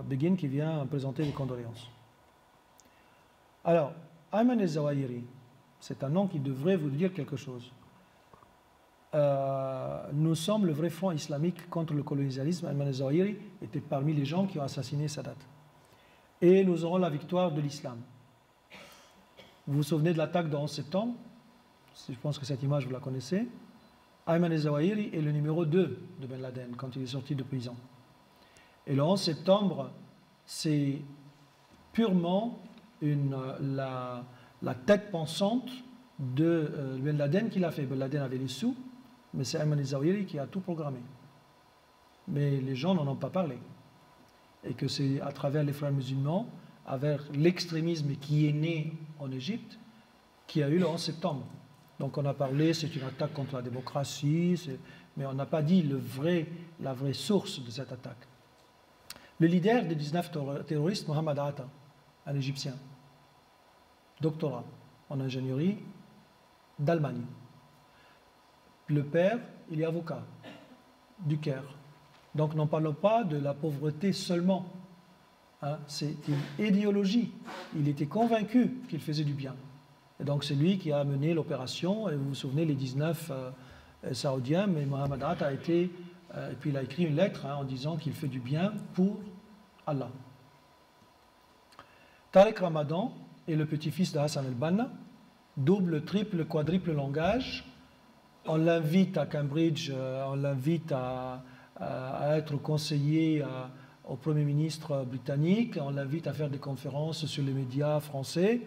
Begin qui vient présenter les condoléances. Alors, Ayman el-Zawahiri, c'est un nom qui devrait vous dire quelque chose. Nous sommes le vrai front islamique contre le colonialisme. Ayman el-Zawahiri était parmi les gens qui ont assassiné Sadat. Et nous aurons la victoire de l'islam. Vous vous souvenez de l'attaque de 11 septembre? Je pense que cette image, vous la connaissez. Ayman el-Zawahiri est le numéro 2 de Ben Laden quand il est sorti de prison. Et le 11 septembre, c'est purement la tête pensante de Ben Laden qui l'a fait. Ben Laden avait les sous, mais c'est Ayman el-Zawahiri qui a tout programmé. Mais les gens n'en ont pas parlé. Et que c'est à travers les frères musulmans, avec l'extrémisme qui est né en Égypte, qui a eu le 11 septembre. Donc on a parlé, c'est une attaque contre la démocratie, mais on n'a pas dit la vraie source de cette attaque. Le leader des 19 terroristes, Mohamed Atta, un Égyptien, doctorat en ingénierie d'Allemagne. Le père, il est avocat du Caire. Donc n'en parlons pas de la pauvreté seulement. Hein, c'est une idéologie. Il était convaincu qu'il faisait du bien. Et donc c'est lui qui a mené l'opération. Et vous vous souvenez, les 19 Saoudiens, mais Mohamed Atta a été... et puis il a écrit une lettre en disant qu'il fait du bien pour Allah. Tariq Ramadan est le petit-fils de Hassan el-Banna, double, triple, quadruple langage. On l'invite à Cambridge, on l'invite à être conseiller au Premier ministre britannique, on l'invite à faire des conférences sur les médias français.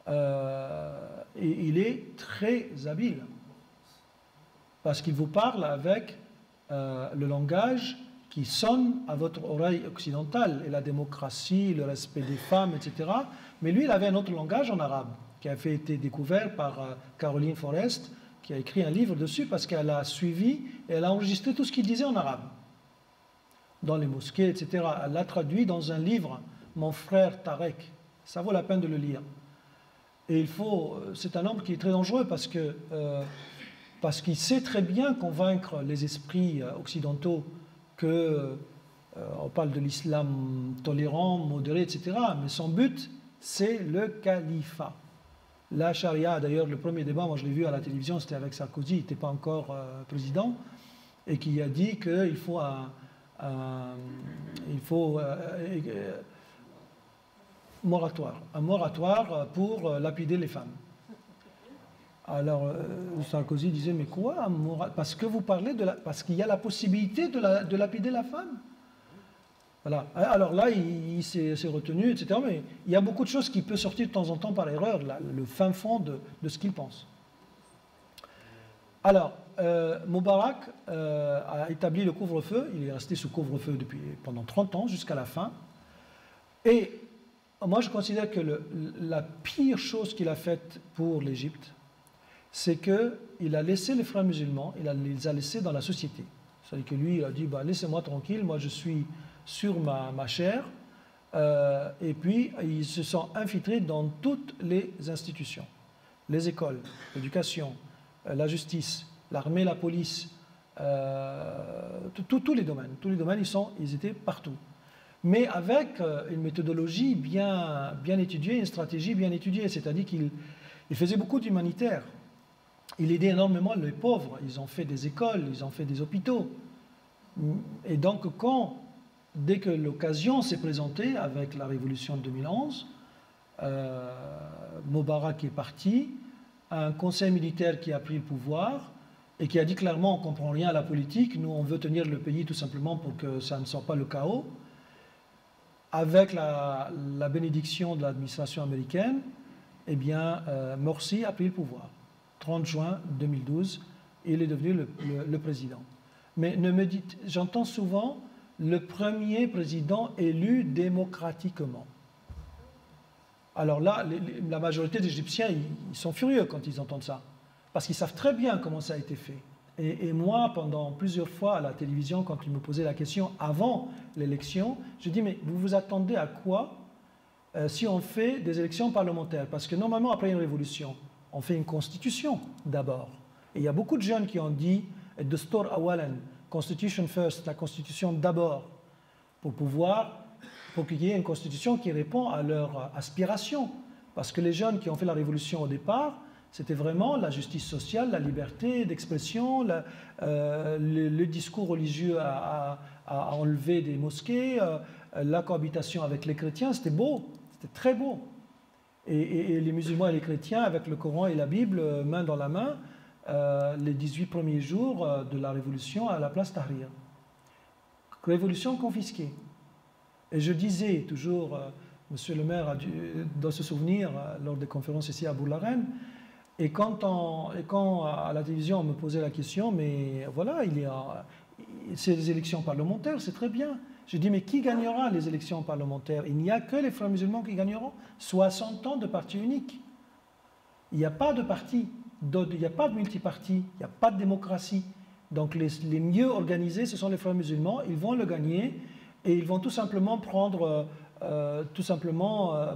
Et il est très habile parce qu'il vous parle avec le langage qui sonne à votre oreille occidentale, et la démocratie, le respect des femmes, etc. Mais lui, il avait un autre langage en arabe qui a été découvert par Caroline Forrest, qui a écrit un livre dessus parce qu'elle a suivi et elle a enregistré tout ce qu'il disait en arabe dans les mosquées, etc. Elle l'a traduit dans un livre, Mon frère Tarek. Ça vaut la peine de le lire. Et c'est un homme qui est très dangereux parce qu'il sait très bien convaincre les esprits occidentaux on parle de l'islam tolérant, modéré, etc. Mais son but, c'est le califat. La charia, d'ailleurs, le premier débat, moi je l'ai vu à la télévision, c'était avec Sarkozy, il n'était pas encore président, et qui a dit qu'il faut un moratoire pour lapider les femmes. Alors Sarkozy disait, mais quoi, parce que vous parlez parce qu'il y a la possibilité de lapider la femme. Voilà. Alors là, il s'est retenu, etc. Mais il y a beaucoup de choses qui peuvent sortir de temps en temps par erreur, le fin fond de ce qu'il pense. Alors, Moubarak a établi le couvre-feu. Il est resté sous couvre-feu pendant 30 ans, jusqu'à la fin. Et moi, je considère que la pire chose qu'il a faite pour l'Égypte, c'est qu'il a laissé les frères musulmans, il les a laissés dans la société. C'est-à-dire que lui, il a dit, laissez-moi tranquille, moi je suis sur ma chair, et puis ils se sont infiltrés dans toutes les institutions, les écoles, l'éducation, la justice, l'armée, la police, tous les domaines. Tous les domaines, ils étaient partout. Mais avec une méthodologie bien étudiée, une stratégie bien étudiée, c'est-à-dire qu'il faisait beaucoup d'humanitaire. Il aidait énormément les pauvres. Ils ont fait des écoles, ils ont fait des hôpitaux. Et donc, dès que l'occasion s'est présentée avec la révolution de 2011, Moubarak est parti, un conseil militaire qui a pris le pouvoir et qui a dit clairement, on ne comprend rien à la politique, nous on veut tenir le pays tout simplement pour que ça ne soit pas le chaos. Avec la bénédiction de l'administration américaine, eh bien, Morsi a pris le pouvoir. 30 juin 2012, il est devenu le président. Mais j'entends souvent le premier président élu démocratiquement. Alors là, la majorité des Égyptiens, ils sont furieux quand ils entendent ça, parce qu'ils savent très bien comment ça a été fait. Et moi, pendant plusieurs fois à la télévision, quand ils me posaient la question avant l'élection, je dis, mais vous vous attendez à quoi si on fait des élections parlementaires? Parce que normalement, après une révolution, on fait une constitution d'abord. Et il y a beaucoup de jeunes qui ont dit Dastur awalan, Constitution first, la constitution d'abord, pour pouvoir pour qu'il y ait une constitution qui répond à leurs aspirations. Parce que les jeunes qui ont fait la révolution au départ, c'était vraiment la justice sociale, la liberté d'expression, le discours religieux à enlever des mosquées, la cohabitation avec les chrétiens. C'était beau, c'était très beau. Et les musulmans et les chrétiens, avec le Coran et la Bible, main dans la main, les 18 premiers jours de la révolution à la place Tahrir. Révolution confisquée. Et je disais toujours, monsieur le maire doit se souvenir lors des conférences ici à Bourg-la-Reine, et quand à la télévision on me posait la question, mais voilà, c'est les élections parlementaires, c'est très bien. Je dis, mais qui gagnera les élections parlementaires? Il n'y a que les frères musulmans qui gagneront. 60 ans de parti unique. Il n'y a pas de parti, il n'y a pas de multiparti, il n'y a pas de démocratie. Donc les mieux organisés, ce sont les frères musulmans. Ils vont le gagner et ils vont tout simplement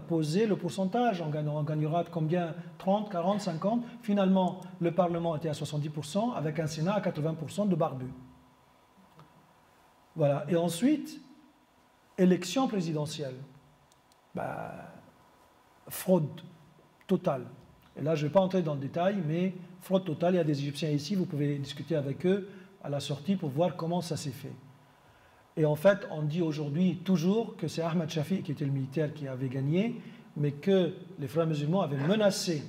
poser le pourcentage. On gagnera combien? 30, 40, 50. Finalement, le Parlement était à 70%, avec un Sénat à 80% de barbus. Voilà. Et ensuite, élection présidentielle. Fraude totale. Et là, je ne vais pas entrer dans le détail, mais fraude totale. Il y a des Égyptiens ici, vous pouvez discuter avec eux à la sortie pour voir comment ça s'est fait. Et en fait, on dit aujourd'hui toujours que c'est Ahmed Shafi qui était le militaire qui avait gagné, mais que les frères musulmans avaient menacé,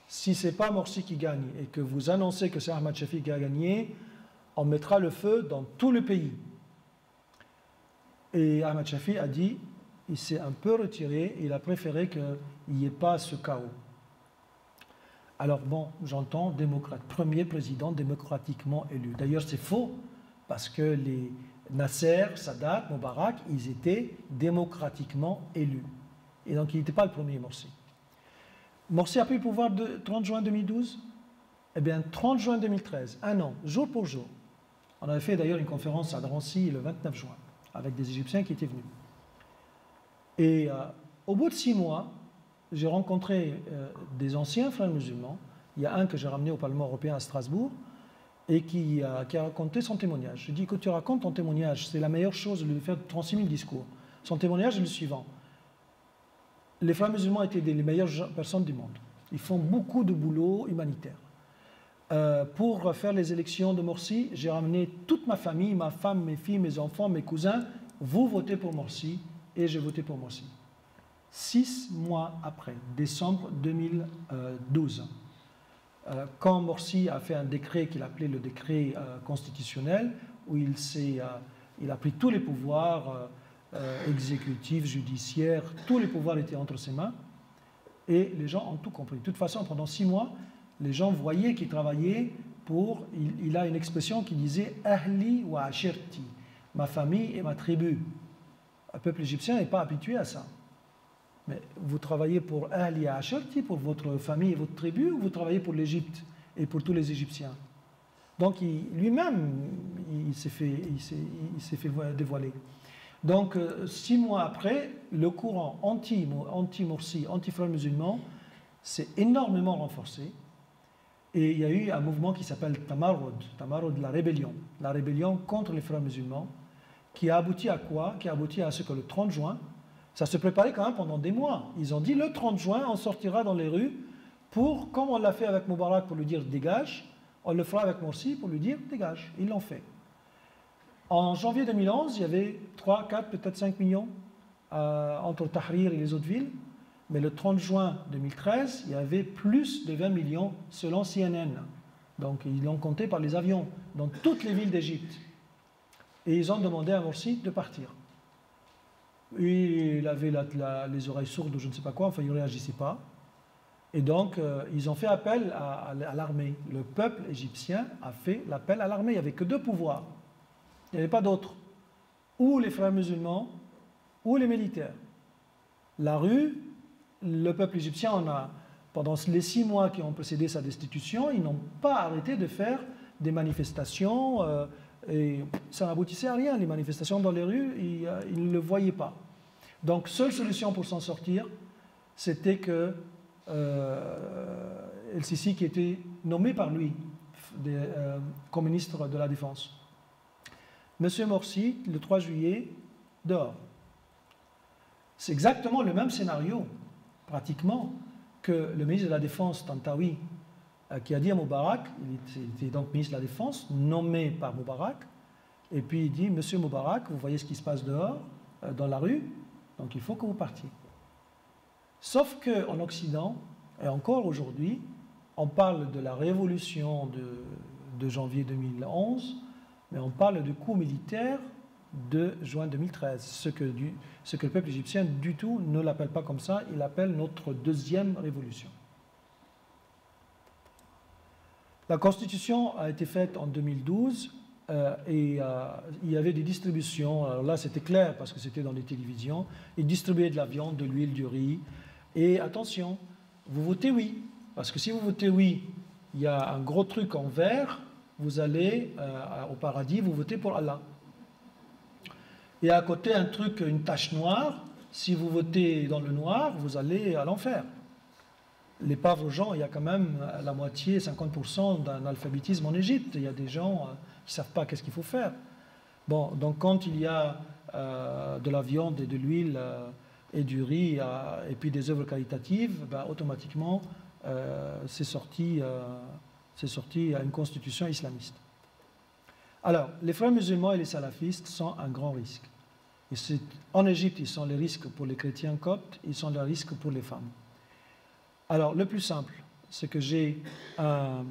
si ce n'est pas Morsi qui gagne et que vous annoncez que c'est Ahmed Shafi qui a gagné, on mettra le feu dans tout le pays. Et Ahmed Shafi a dit, il s'est un peu retiré, il a préféré qu'il n'y ait pas ce chaos. Alors bon, j'entends démocrate, premier président démocratiquement élu. D'ailleurs, c'est faux, parce que les Nasser, Sadat, Moubarak, ils étaient démocratiquement élus. Et donc, il n'était pas le premier Morsi. Morsi a pris le pouvoir le 30 juin 2012. Eh bien, 30 juin 2013, un an, jour pour jour. On avait fait d'ailleurs une conférence à Drancy le 29 juin, avec des Égyptiens qui étaient venus. Et au bout de 6 mois, j'ai rencontré des anciens frères musulmans. Il y a un que j'ai ramené au Parlement européen à Strasbourg et qui a raconté son témoignage. Je dis, écoute, tu racontes ton témoignage, c'est la meilleure chose de faire 36 000 discours. Son témoignage est le suivant. Les frères musulmans étaient les meilleures personnes du monde. Ils font beaucoup de boulot humanitaire. Pour faire les élections de Morsi, j'ai ramené toute ma famille, ma femme, mes filles, mes enfants, mes cousins. Vous votez pour Morsi et j'ai voté pour Morsi. 6 mois après, décembre 2012, quand Morsi a fait un décret qu'il appelait le décret constitutionnel, où il a pris tous les pouvoirs exécutifs, judiciaires, tous les pouvoirs étaient entre ses mains, et les gens ont tout compris. De toute façon, pendant 6 mois, les gens voyaient qu'il travaillait pour... Il a une expression qui disait « Ahli wa ashirti », ma famille et ma tribu. Le peuple égyptien n'est pas habitué à ça. Mais vous travaillez pour Ahli wa ashirti, pour votre famille et votre tribu, ou vous travaillez pour l'Égypte et pour tous les Égyptiens? Donc lui-même, il s'est fait dévoiler. Donc 6 mois après, le courant anti-Morsi, anti-frères musulmans s'est énormément renforcé. Et il y a eu un mouvement qui s'appelle Tamarud, la rébellion contre les frères musulmans, qui a abouti à quoi? Qui a abouti à ce que le 30 juin, ça se préparait quand même pendant des mois. Ils ont dit le 30 juin, on sortira dans les rues pour, comme on l'a fait avec Moubarak pour lui dire dégage, on le fera avec Morsi pour lui dire dégage. Ils l'ont fait. En janvier 2011, il y avait 3, 4, peut-être 5 millions entre Tahrir et les autres villes. Mais le 30 juin 2013, il y avait plus de 20 millions selon CNN. Donc ils l'ont compté par les avions dans toutes les villes d'Égypte. Et ils ont demandé à Morsi de partir. Il avait les oreilles sourdes ou je ne sais pas quoi, enfin il ne réagissait pas. Et donc ils ont fait appel à l'armée. Le peuple égyptien a fait l'appel à l'armée. Il n'y avait que 2 pouvoirs. Il n'y avait pas d'autres. Ou les frères musulmans, ou les militaires. La rue, le peuple égyptien pendant les 6 mois qui ont précédé sa destitution, ils n'ont pas arrêté de faire des manifestations et ça n'aboutissait à rien. Les manifestations dans les rues, ils ne le voyaient pas. Donc, seule solution pour s'en sortir, c'était que El-Sisi, qui était nommé par lui comme ministre de la Défense. Monsieur Morsi, le 3 juillet, dehors. C'est exactement le même scénario, pratiquement, que le ministre de la Défense, Tantawi, qui a dit à Moubarak, il était donc ministre de la Défense, nommé par Moubarak, et puis il dit, Monsieur Moubarak, vous voyez ce qui se passe dehors, dans la rue, donc il faut que vous partiez. Sauf qu'en Occident, et encore aujourd'hui, on parle de la révolution de janvier 2011, mais on parle du coup militaire de juin 2013, ce que le peuple égyptien du tout ne l'appelle pas comme ça, il l'appelle notre deuxième révolution. La Constitution a été faite en 2012 et il y avait des distributions. Alors là, c'était clair parce que c'était dans les télévisions. Ils distribuaient de la viande, de l'huile, du riz. Et attention, vous votez oui. Parce que si vous votez oui, il y a un gros truc en vert, vous allez au paradis, vous votez pour Allah. Et à côté, un truc, une tache noire, si vous votez dans le noir, vous allez à l'enfer. Les pauvres gens, il y a quand même la moitié, 50% d'un alphabétisme en Égypte. Il y a des gens qui ne savent pas qu'est-ce qu'il faut faire. Bon, donc quand il y a de la viande et de l'huile et du riz et puis des œuvres qualitatives, ben, automatiquement, c'est sorti à une constitution islamiste. Alors, les frères musulmans et les salafistes sont un grand risque. Et en Égypte, ils sont les risques pour les chrétiens coptes, ils sont les risques pour les femmes. Alors, le plus simple, c'est que j'ai 3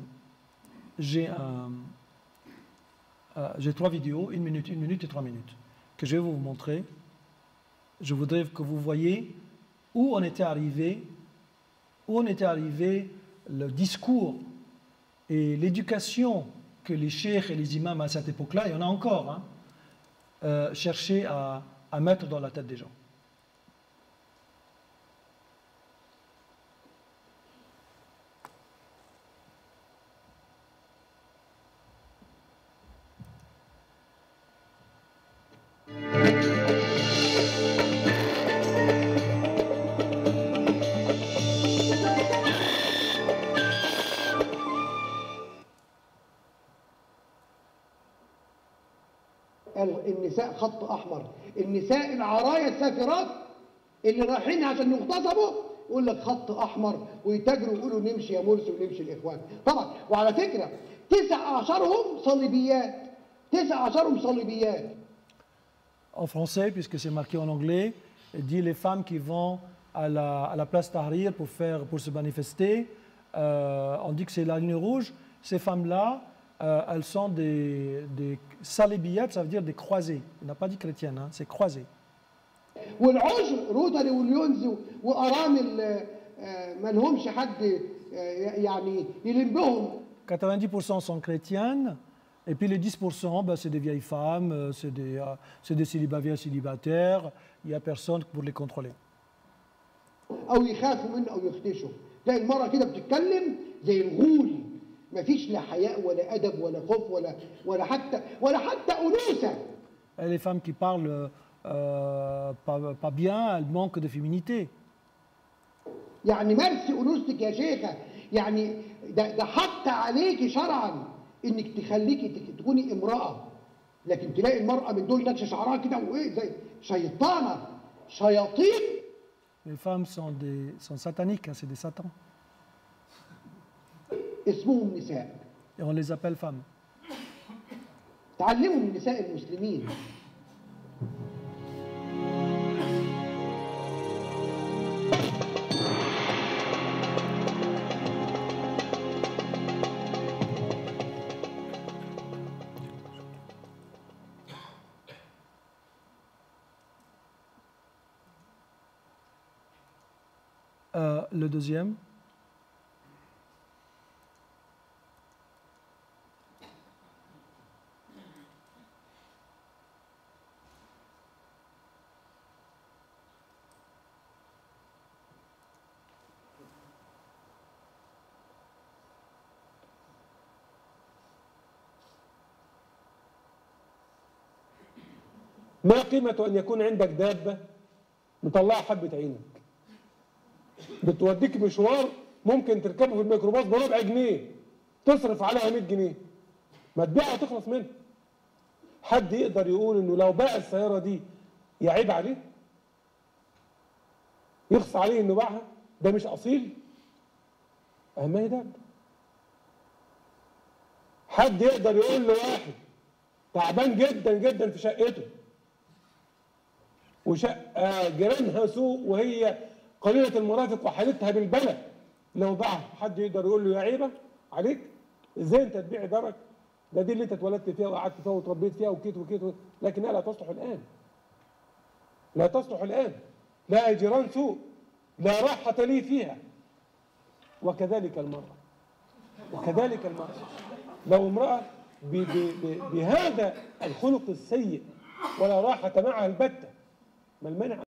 vidéos, 1 minute et 3 minutes, que je vais vous montrer. Je voudrais que vous voyiez où on était arrivé, le discours et l'éducation que les cheikhs et les imams à cette époque-là, il y en a encore, cherchaient à mettre dans la tête des gens. النساء خط احمر، النساء العرايا السافرات اللي رايحين عشان يغتصبوا يقول لك خط احمر ويتاجروا يقولوا نمشي يا مرسي ونمشي الاخوان. طبعا وعلى فكره 19 صليبيات، 19 صليبيات. En français, puisque c'est marqué en anglais, il dit les femmes qui vont à la place Tahrir pour se manifester, on dit que c'est la ligne rouge. Ces femmes-là, elles sont des salibiyat, ça veut dire des croisés. Il n'a pas dit chrétiennes, hein, c'est croisés. والعشر روتري واليونز وارامل ما لهمش حد يعني يلمهم. 90% sont chrétiennes, et puis les 10%, ben, c'est des vieilles femmes, c'est des célibataires, il n'y a personne pour les contrôler. او يخافوا منه او يخدشوا. تلاقي المرأة كده بتتكلم زي الغول. ما فيش لا حياء ولا أدب ولا خوف ولا حتى أنوثة. Les femmes qui parlent pas bien, elles manquent de féminité. يعني مارسي أنوثتك يا شيخة، يعني ده حتى عليكي شرعا إنك تخليكي تكوني امرأة، لكن تلاقي المرأة من دول نكش شعرها كده وإيه زي شيطانة، شياطين. Les femmes sont sataniques, hein, c'est des satans. اسمهم نساء. Et on les appelle femmes. تعلموا من نساء المسلمين. Le deuxième. ما قيمة أن يكون عندك دابة مطلعة حبة عينك بتوديك مشوار ممكن تركبه في الميكروباص بربع جنيه تصرف عليها 100 جنيه ما تبيعها وتخلص منها. حد يقدر يقول إنه لو باع السيارة دي يعيب عليه؟ يخص عليه انه باعها؟ ده مش اصيل؟ ما هي ده. حد يقدر يقول له واحد تعبان جدا جدا في شقته وشقه جيرانها سوء وهي قليله المرافق وحالتها بالبلد، لو باعها حد يقدر يقول له يا عيبه عليك؟ ازاي انت تبيع دارك؟ ده دي اللي انت اتولدت فيها وقعدت فيها وتربيت فيها وكيت وكيت، لكنها لا تصلح الان. لا تصلح الان، لا جيران سوء، لا راحه لي فيها. وكذلك المراه، وكذلك المراه لو امراه بهذا الخلق السيء ولا راحه معها البته، ما المانع